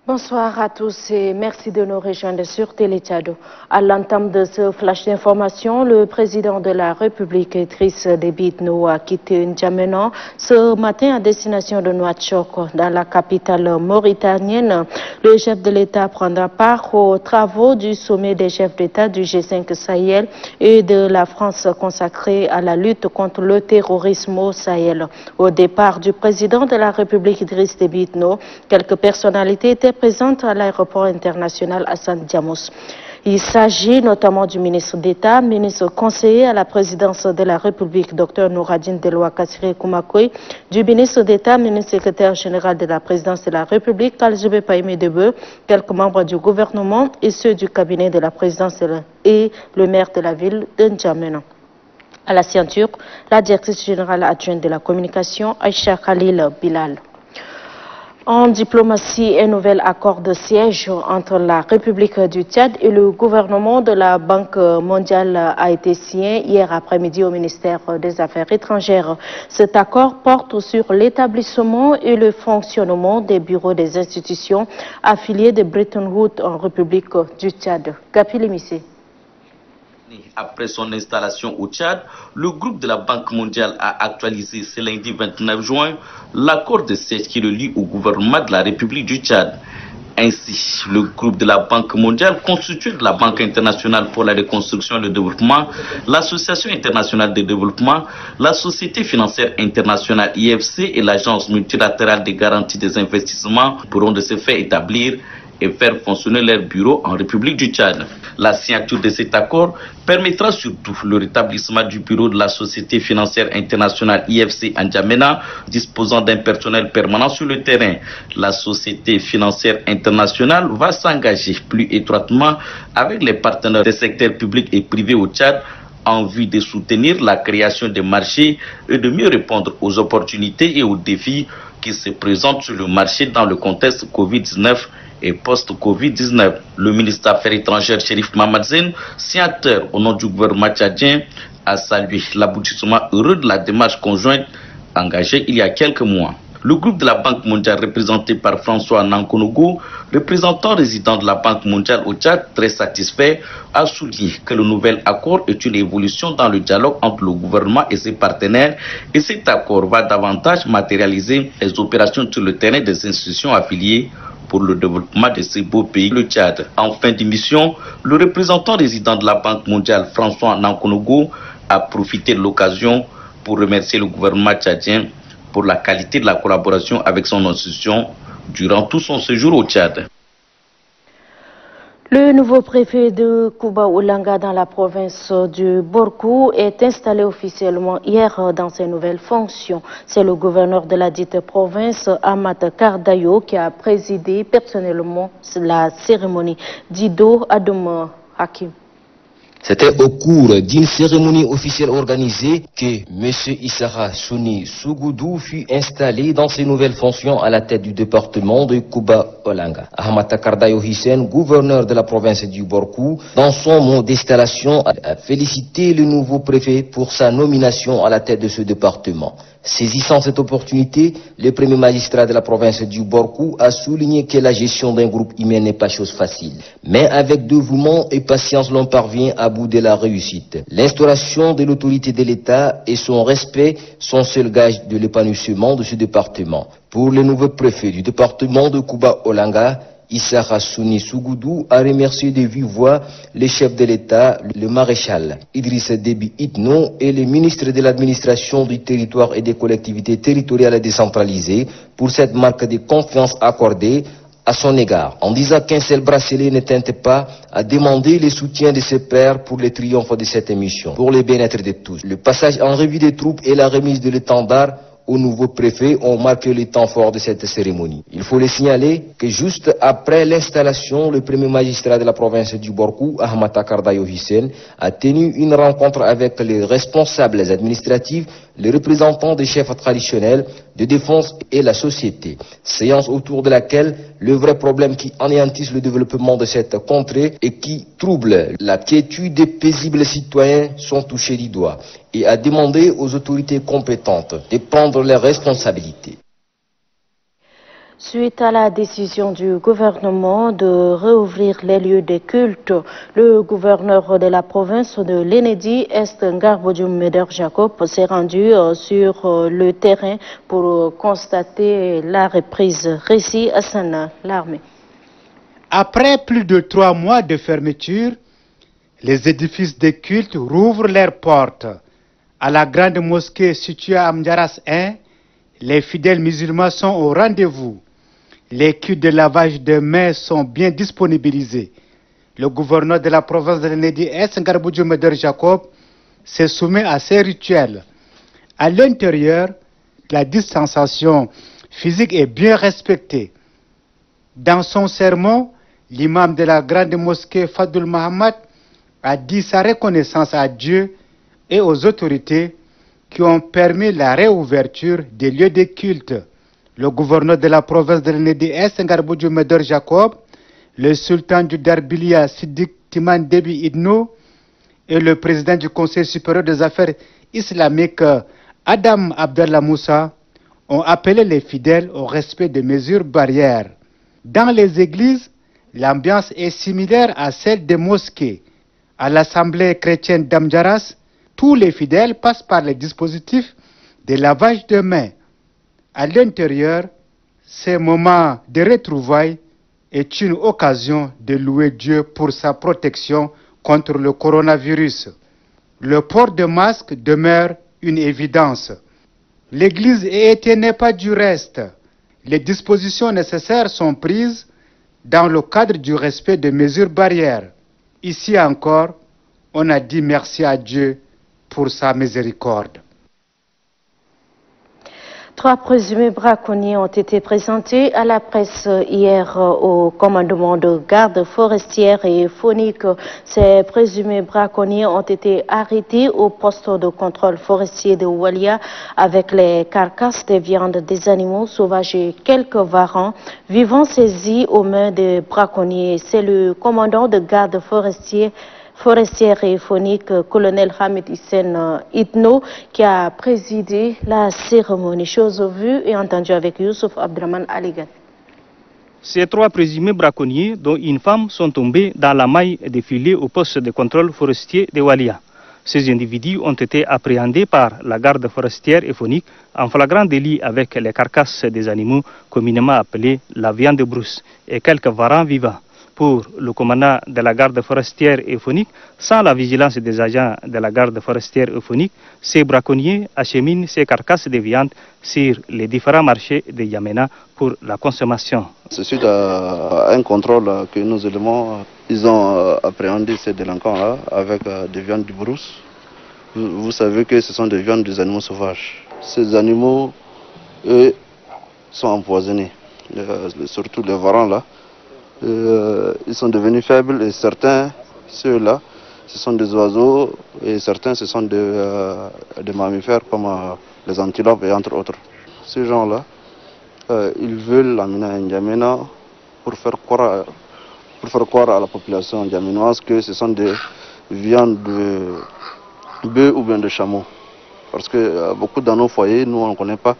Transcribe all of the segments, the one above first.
Bonsoir à tous et merci de nous rejoindre sur Télé Tchad. À l'entame de ce flash d'information, le président de la République, Idriss Déby Itno, a quitté N'Djamena ce matin à destination de Nouakchott, dans la capitale mauritanienne. Le chef de l'État prendra part aux travaux du sommet des chefs d'État du G5 Sahel et de la France consacré à la lutte contre le terrorisme au Sahel. Au départ du président de la République, Idriss Déby Itno, quelques personnalités étaient présente à l'aéroport international Hassan Diamos. Il s'agit notamment du ministre d'État, ministre conseiller à la présidence de la République, Dr Nouradine Deloua Kassiré Koumakoui, du ministre d'État, ministre secrétaire général de la présidence de la République, Aljebe Païmé Debe, quelques membres du gouvernement et ceux du cabinet de la présidence et le maire de la ville de N'Djamena. À la ceinture, la directrice générale adjointe de la communication, Aïcha Khalil Bilal. En diplomatie, un nouvel accord de siège entre la République du Tchad et le gouvernement de la Banque mondiale a été signé hier après-midi au ministère des Affaires étrangères. Cet accord porte sur l'établissement et le fonctionnement des bureaux des institutions affiliées de Bretton Woods en République du Tchad. Gapi Limissé. Après son installation au Tchad, le groupe de la Banque mondiale a actualisé ce lundi 29 juin l'accord de siège qui le lie au gouvernement de la République du Tchad. Ainsi, le groupe de la Banque mondiale, constitué de la Banque internationale pour la reconstruction et le développement, l'Association internationale de développement, la Société financière internationale IFC et l'Agence multilatérale de garantie des investissements pourront de ce fait établir et faire fonctionner leur bureau en République du Tchad. La signature de cet accord permettra surtout le rétablissement du bureau de la Société financière internationale IFC à N'Djamena, disposant d'un personnel permanent sur le terrain. La Société financière internationale va s'engager plus étroitement avec les partenaires des secteurs publics et privés au Tchad en vue de soutenir la création des marchés et de mieux répondre aux opportunités et aux défis qui se présentent sur le marché dans le contexte Covid-19 et post-Covid-19. Le ministre des Affaires étrangères, Chérif Mamadzen, signataire au nom du gouvernement tchadien, a salué l'aboutissement heureux de la démarche conjointe engagée il y a quelques mois. Le groupe de la Banque mondiale, représenté par François Nankonogo, représentant résident de la Banque mondiale au Tchad, très satisfait, a souligné que le nouvel accord est une évolution dans le dialogue entre le gouvernement et ses partenaires, et cet accord va davantage matérialiser les opérations sur le terrain des institutions affiliées pour le développement de ces beaux pays, le Tchad. En fin d'émission, le représentant résident de la Banque mondiale, François Nankonogo, a profité de l'occasion pour remercier le gouvernement tchadien pour la qualité de la collaboration avec son institution durant tout son séjour au Tchad. Le nouveau préfet de Kouba-Oulanga dans la province du Borkou est installé officiellement hier dans ses nouvelles fonctions. C'est le gouverneur de la dite province, Ahmad Kardayo, qui a présidé personnellement la cérémonie. Dido Adoum Hakim. C'était au cours d'une cérémonie officielle organisée que M. Issara Souni Sougoudou fut installé dans ses nouvelles fonctions à la tête du département de Kouba-Olanga. Ahmad Kardayo Hissène, gouverneur de la province du Borkou, dans son mot d'installation, a félicité le nouveau préfet pour sa nomination à la tête de ce département. Saisissant cette opportunité, le premier magistrat de la province du Borkou a souligné que la gestion d'un groupe humain n'est pas chose facile. Mais avec dévouement et patience, l'on parvient à bout de la réussite. L'instauration de l'autorité de l'État et son respect sont seuls gages de l'épanouissement de ce département. Pour le nouveau préfet du département de Kouba-Olanga, Issara Souni Sougoudou a remercié de vive voix les chefs de l'État, le maréchal Idriss Déby Itno et les ministres de l'administration du territoire et des collectivités territoriales décentralisées pour cette marque de confiance accordée à son égard, en disant qu'un seul bracelet ne teinte pas à demander le soutien de ses pairs pour le triomphe de cette émission, pour le bien-être de tous. Le passage en revue des troupes et la remise de l'étendard au nouveau préfet ont marqué le temps fort de cette cérémonie. Il faut le signaler que juste après l'installation, le premier magistrat de la province du Borkou, Ahmad Kardayo Hissène, a tenu une rencontre avec les responsables administratifs, les représentants des chefs traditionnels de défense et la société. Séance autour de laquelle le vrai problème qui anéantisse le développement de cette contrée et qui trouble la quiétude des paisibles citoyens sont touchés du doigt et a demandé aux autorités compétentes de prendre leurs responsabilités. Suite à la décision du gouvernement de réouvrir les lieux de culte, le gouverneur de la province de l'Enedi, Est Ngarbodjoum Meder Jacob, s'est rendu sur le terrain pour constater la reprise. Récit Hassan Larmé. Après plus de 3 mois de fermeture, les édifices de culte rouvrent leurs portes. À la grande mosquée située à Amdiaras 1, les fidèles musulmans sont au rendez-vous. Les kits de lavage de mains sont bien disponibilisés. Le gouverneur de la province de l'Enedi, Est Ngarbodjoum Meder Jacob, se soumet à ces rituels. À l'intérieur, la distanciation physique est bien respectée. Dans son sermon, l'imam de la grande mosquée Fadoul Mahamad a dit sa reconnaissance à Dieu et aux autorités qui ont permis la réouverture des lieux de culte. Le gouverneur de la province de l'Enedi, Est Ngarbodjoum Meder Jacob, le sultan du Darbilia Siddiq Timan Debi Idno et le président du Conseil supérieur des affaires islamiques Adam Abdallah Moussa ont appelé les fidèles au respect des mesures barrières. Dans les églises, l'ambiance est similaire à celle des mosquées. À l'assemblée chrétienne d'Amdiaras, tous les fidèles passent par les dispositifs de lavage de mains. À l'intérieur, ce moment de retrouvailles est une occasion de louer Dieu pour sa protection contre le coronavirus. Le port de masque demeure une évidence. L'église n'est pas du reste. Les dispositions nécessaires sont prises dans le cadre du respect des mesures barrières. Ici encore, on a dit merci à Dieu pour sa miséricorde. 3 présumés braconniers ont été présentés à la presse hier au commandement de garde forestière et faunique. Ces présumés braconniers ont été arrêtés au poste de contrôle forestier de Walia avec les carcasses des viandes des animaux sauvages et quelques varans vivant saisis aux mains des braconniers. C'est le commandant de garde forestière et faunique, colonel Hamid Hissène Itno, qui a présidé la cérémonie. Chose vue et entendue avec Youssouf Abdraman Aligat. Ces 3 présumés braconniers, dont une femme, sont tombés dans la maille des filets au poste de contrôle forestier de Walia. Ces individus ont été appréhendés par la garde forestière et faunique en flagrant délit avec les carcasses des animaux communément appelées la viande de brousse et quelques varans vivants. Pour le commandant de la garde forestière et faunique, sans la vigilance des agents de la garde forestière et faunique, ces braconniers acheminent ces carcasses de viande sur les différents marchés de Yamena pour la consommation. C'est suite à un contrôle que nos éléments ils ont appréhendé ces délinquants-là avec des viandes de brousse. Vous savez que ce sont des viandes des animaux sauvages. Ces animaux, eux, sont empoisonnés, surtout les varans là. Ils sont devenus faibles et certains, ceux-là, ce sont des oiseaux et certains, ce sont des mammifères comme les antilopes et entre autres. Ces gens-là, ils veulent l'amener à N'Djamena pour faire croire à la population ndjamenoise que ce sont des viandes de bœuf ou bien de chameau. Parce que beaucoup dans nos foyers, nous on ne connaît pas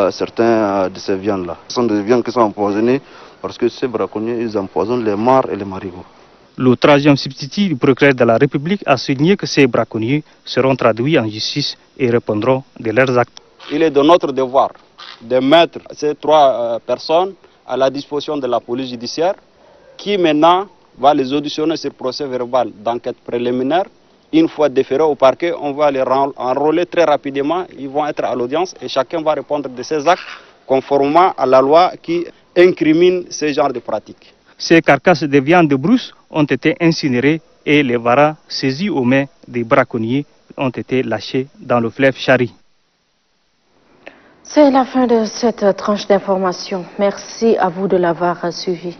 certains de ces viandes-là. Ce sont des viandes qui sont empoisonnées parce que ces braconniers, ils empoisonnent les mares et les marigots. Le 3e substitut du procureur de la République a souligné que ces braconniers seront traduits en justice et répondront de leurs actes. Il est de notre devoir de mettre ces 3 personnes à la disposition de la police judiciaire qui maintenant va les auditionner sur procès verbal d'enquête préliminaire. Une fois déférés au parquet, on va les enrôler très rapidement. Ils vont être à l'audience et chacun va répondre de ses actes conformément à la loi qui incrimine ce genre de pratiques. Ces carcasses de viande de brousse ont été incinérées et les varas saisis aux mains des braconniers ont été lâchés dans le fleuve Chari. C'est la fin de cette tranche d'information. Merci à vous de l'avoir suivi.